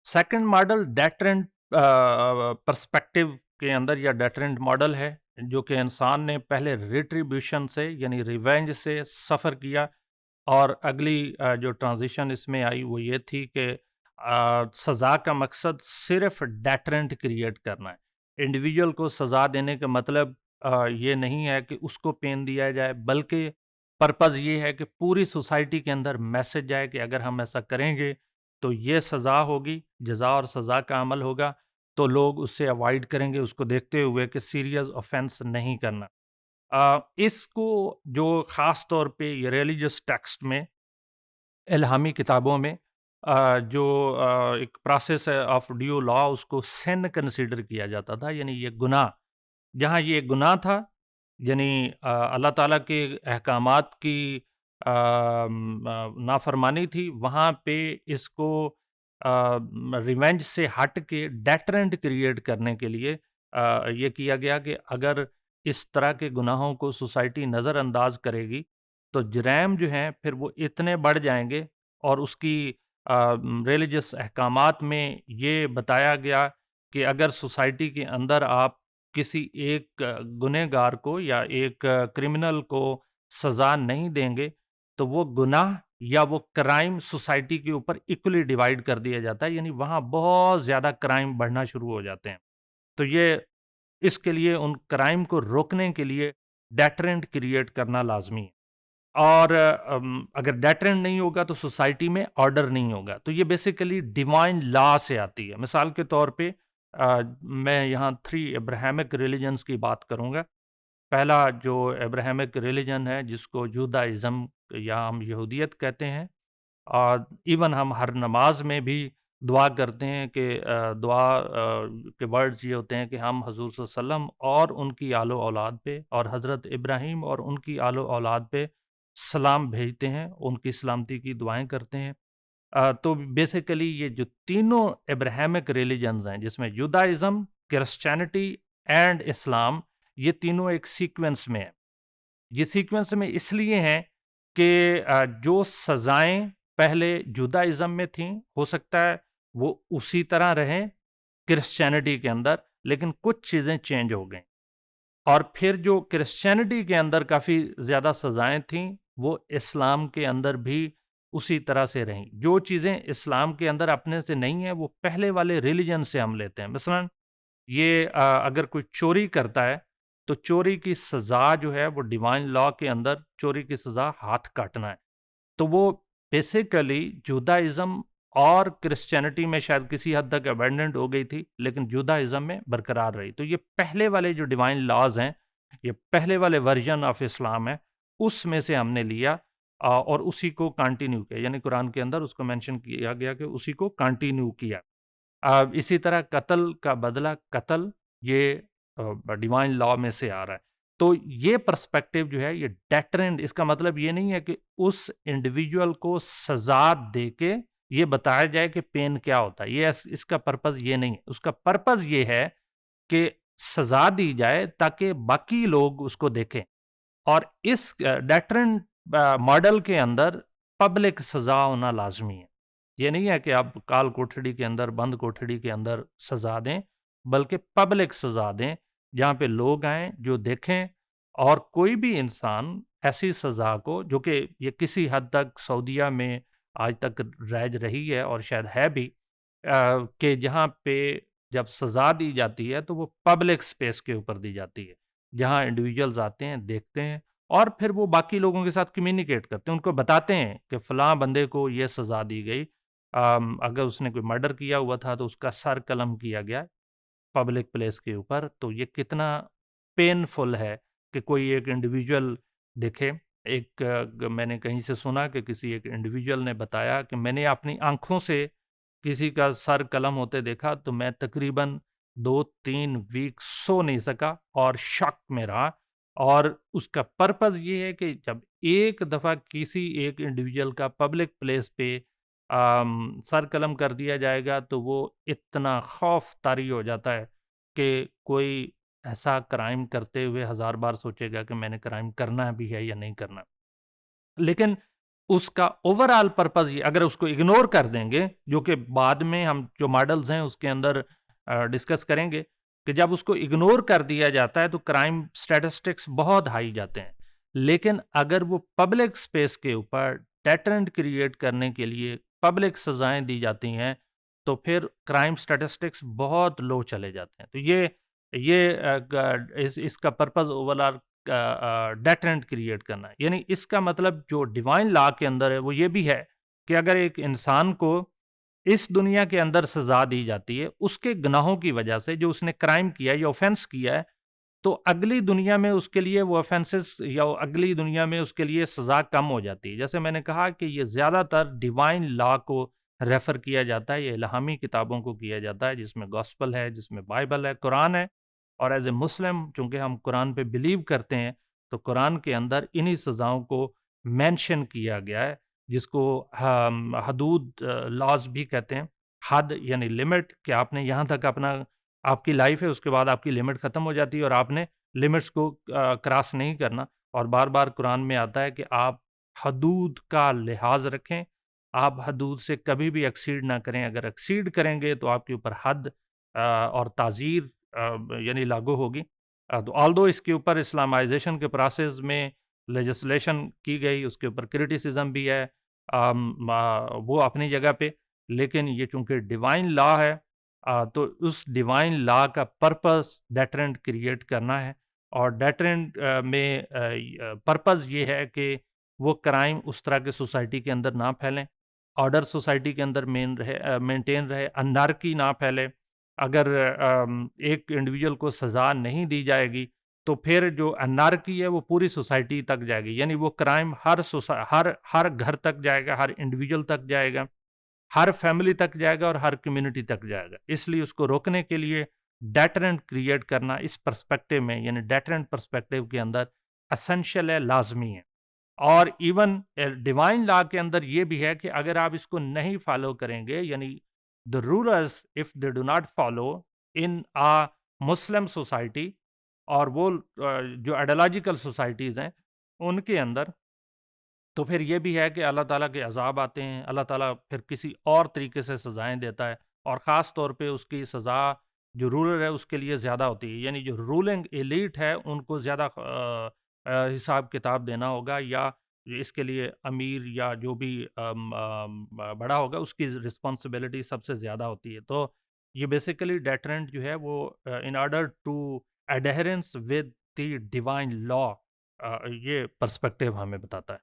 Second model deterrent perspective के अंदर या डेटरेंट मॉडल है, जो कि इंसान ने पहले रिट्रीब्यूशन से यानी रिवेंज से सफ़र किया, और अगली जो ट्रांजिशन इसमें आई वो ये थी कि सज़ा का मकसद सिर्फ डेटरेंट क्रिएट करना है। इंडिविजुअल को सज़ा देने का मतलब ये नहीं है कि उसको पेन दिया जाए, बल्कि पर्पज़ ये है कि पूरी सोसाइटी के अंदर मैसेज जाए कि अगर हम ऐसा करेंगे तो ये सज़ा होगी, जज़ा और सज़ा का अमल होगा, तो लोग उससे अवॉइड करेंगे, उसको देखते हुए कि सीरियस ऑफेंस नहीं करना। इसको जो ख़ास तौर पे ये रिलीजियस टेक्स्ट में, इल्हामी किताबों में जो एक प्रोसेस है ऑफ ड्यू लॉ, उसको सिन कंसीडर किया जाता था, यानी ये गुनाह। जहाँ ये गुनाह था, यानी अल्लाह ताला के अहकामात की नाफरमानी थी, वहाँ पे इसको रिवेंज से हट के डेटरेंट क्रिएट करने के लिए ये किया गया कि अगर इस तरह के गुनाहों को सोसाइटी नज़रअंदाज करेगी तो जुरैम जो हैं फिर वो इतने बढ़ जाएंगे। और उसकी रिलीजियस अहकामात में ये बताया गया कि अगर सोसाइटी के अंदर आप किसी एक गुनहगार को या एक क्रिमिनल को सज़ा नहीं देंगे, तो वो गुनाह या वो क्राइम सोसाइटी के ऊपर इक्वली डिवाइड कर दिया जाता है, यानी वहाँ बहुत ज़्यादा क्राइम बढ़ना शुरू हो जाते हैं। तो ये इसके लिए उन क्राइम को रोकने के लिए डेटरेंट क्रिएट करना लाज़मी है। और अगर डेटरेंट नहीं होगा तो सोसाइटी में ऑर्डर नहीं होगा। तो ये बेसिकली डिवाइन लॉ से आती है। मिसाल के तौर पे मैं यहाँ 3 अब्राहमिक रिलिजन्स की बात करूँगा। पहला जो अब्राहमिक रिलिजन है, जिसको जुदाइज़्म या हम यहूदियत कहते हैं, और इवन हम हर नमाज में भी दुआ करते हैं कि दुआ के वर्ड्स ये होते हैं कि हम हजूर सल्लल्लाहु अलैहि वसल्लम और उनकी आलो औलाद पे और हज़रत इब्राहीम और उनकी आलो औलाद पे सलाम भेजते हैं, उनकी सलामती की दुआएं करते हैं। तो बेसिकली ये जो तीनों अब्राहमिक रिलीजन्स हैं, जिसमें जुदाइज़्म, क्रिश्चियनिटी एंड इस्लाम, ये तीनों एक सीक्वेंस में है। ये सीक्वेंस में इसलिए हैं कि जो सज़ाएँ पहले जुदाइज़्म में थीं, हो सकता है वो उसी तरह रहें क्रिश्चियनिटी के अंदर, लेकिन कुछ चीज़ें चेंज हो गईं। और फिर जो क्रिश्चियनिटी के अंदर काफ़ी ज़्यादा सज़ाएँ थीं, वो इस्लाम के अंदर भी उसी तरह से रहीं। जो चीज़ें इस्लाम के अंदर अपने से नहीं हैं, वो पहले वाले रिलिजन से हम लेते हैं। मसलन ये अगर कोई चोरी करता है, तो चोरी की सज़ा जो है वो डिवाइन लॉ के अंदर चोरी की सज़ा हाथ काटना है। तो वो बेसिकली जुदाइज़्म और क्रिश्चियनिटी में शायद किसी हद तक अबैंडन्ड हो गई थी, लेकिन जुदाइज़्म में बरकरार रही। तो ये पहले वाले जो डिवाइन लॉज़ हैं, ये पहले वाले वर्ज़न ऑफ इस्लाम है, उसमें से हमने लिया और उसी को कंटिन्यू किया। यानी कुरान के अंदर उसको मेंशन किया गया कि उसी को कंटिन्यू किया। इसी तरह कत्ल का बदला कत्ल, ये डिवाइन लॉ में से आ रहा है। तो ये पर्सपेक्टिव जो है ये डेटरेंट, इसका मतलब ये नहीं है कि उस इंडिविजुअल को सज़ा देके ये बताया जाए कि पेन क्या होता है। ये इसका पर्पज़ ये नहीं है। उसका पर्पज़ ये है कि सज़ा दी जाए ताकि बाकी लोग उसको देखें। और इस डेटरेंट मॉडल के अंदर पब्लिक सज़ा होना लाज़मी है। ये नहीं है कि आप काल कोठड़ी के अंदर, बंद कोठड़ी के अंदर सज़ा दें, बल्कि पब्लिक सज़ा दें, जहाँ पे लोग आएँ, जो देखें, और कोई भी इंसान ऐसी सज़ा को, जो कि ये किसी हद तक सऊदीया में आज तक राइज रही है और शायद है भी, कि जहाँ पे जब सज़ा दी जाती है तो वो पब्लिक स्पेस के ऊपर दी जाती है। जहाँ इंडिविजुअल्स आते हैं, देखते हैं, और फिर वो बाकी लोगों के साथ कम्युनिकेट करते हैं, उनको बताते हैं कि फ़लाँ बंदे को ये सज़ा दी गई। अगर उसने कोई मर्डर किया हुआ था तो उसका सर कलम किया गया पब्लिक प्लेस के ऊपर। तो ये कितना पेनफुल है कि कोई एक इंडिविजुअल देखे। एक मैंने कहीं से सुना कि किसी एक इंडिविजुअल ने बताया कि मैंने अपनी आँखों से किसी का सर कलम होते देखा, तो मैं तकरीबन 2-3 वीक सो नहीं सका और शॉक में रहा। और उसका पर्पज़ ये है कि जब एक दफ़ा किसी एक इंडिविजुअल का पब्लिक प्लेस पे सर कलम कर दिया जाएगा, तो वो इतना खौफ तारी हो जाता है कि कोई ऐसा क्राइम करते हुए हज़ार बार सोचेगा कि मैंने क्राइम करना भी है या नहीं करना। लेकिन اس کا اوورآل پرپز یہ اگر اس کو اگنور کر دیں گے، جو کہ بعد میں ہم جو ماڈلز ہیں اس کے اندر ڈسکس کریں گے کہ جب اس کو اگنور کر دیا جاتا ہے تو کرائم سٹیٹسٹکس بہت ہائی جاتے ہیں، لیکن اگر وہ پبلک اسپیس کے اوپر ڈیٹرنٹ کریٹ کرنے کے لیے پبلک سزائیں دی جاتی ہیں تو پھر کرائم سٹیٹسٹکس بہت لو چلے جاتے ہیں۔ تو اس کا پرپز اوورآل ڈیٹرنٹ کریٹ کرنا ہے، یعنی اس کا مطلب جو ڈیوائن لا کے اندر ہے وہ یہ بھی ہے کہ اگر ایک انسان کو اس دنیا کے اندر سزا دی جاتی ہے اس کے گناہوں کی وجہ سے، جو اس نے کرائم کیا ہے یا اوفینس کیا ہے، تو اگلی دنیا میں اس کے لیے وہ اوفینسز یا اگلی دنیا میں اس کے لیے سزا کم ہو جاتی ہے۔ جیسے میں نے کہا کہ یہ زیادہ تر ڈیوائن لا کو ریفر کیا جاتا ہے، یہ الہامی کتابوں کو کیا جاتا ہے، جس میں گاسپل ہے، جس میں بائبل ہے، قرآن ہے، اور ایز اے مسلم چونکہ ہم قرآن پہ بلیو کرتے ہیں تو قرآن کے اندر انہی سزاؤں کو مینشن کیا گیا ہے، جس کو ہم حدود لاز بھی کہتے ہیں۔ حد یعنی لمٹ، کہ آپ نے یہاں تک آپ کی لائف ہے، اس کے بعد آپ کی لمٹ ختم ہو جاتی ہے اور آپ نے لمٹس کو کراس نہیں کرنا، اور بار بار قرآن میں آتا ہے کہ آپ حدود کا لحاظ رکھیں، آپ حدود سے کبھی بھی ایکسیڈ نہ کریں، اگر ایکسیڈ کریں گے تو آپ کے اوپر حد اور تعزیر یعنی لاگو ہوگی۔ تو آلدو اس کے اوپر اسلامائزیشن کے پروسیس میں لیجسلیشن کی گئی، اس کے اوپر کرٹیسزم بھی ہے، وہ اپنی جگہ پہ، لیکن یہ چونکہ ڈیوائن لا ہے تو اس ڈیوائن لا کا پرپس ڈیٹرنٹ کریٹ کرنا ہے، اور ڈیٹرنٹ میں پرپز یہ ہے کہ وہ کرائم اس طرح کے سوسائٹی کے اندر نہ پھیلیں، آرڈر سوسائٹی کے اندر مینٹین رہے، انارکی نہ پھیلے۔ اگر ایک انڈیویجول کو سزا نہیں دی جائے گی تو پھر جو انارکی ہے وہ پوری سوسائٹی تک جائے گی، یعنی وہ کرائم ہر گھر تک جائے گا، ہر انڈیویجول تک جائے گا، ہر فیملی تک جائے گا اور ہر کمیونٹی تک جائے گا۔ اس لیے اس کو روکنے کے لیے ڈیٹرنٹ کریٹ کرنا اس پرسپیکٹو میں، یعنی ڈیٹرنٹ پرسپیکٹو کے اندر اسینشیل ہے، لازمی ہے۔ اور ایون ڈیوائن لا کے اندر یہ بھی ہے کہ اگر آپ اس کو نہیں فالو کریں گے، یعنی the rulers if they do not follow in a Muslim society، اور وہ جو ایڈیولوجیکل سوسائٹیز ہیں ان کے اندر، تو پھر یہ بھی ہے کہ اللہ تعالیٰ کے عذاب آتے ہیں، اللہ تعالیٰ پھر کسی اور طریقے سے سزائیں دیتا ہے، اور خاص طور پہ اس کی سزا جو رولر ہے اس کے لیے زیادہ ہوتی ہے، یعنی جو رولنگ ایلیٹ ہے ان کو زیادہ حساب کتاب دینا ہوگا، یا اس کے لیے امیر یا جو بھی بڑا ہوگا اس کی رسپانسبلٹی سب سے زیادہ ہوتی ہے۔ تو یہ بیسیکلی ڈیٹرنٹ جو ہے وہ in order to adherence with the divine law, یہ پرسپیکٹو ہمیں بتاتا ہے۔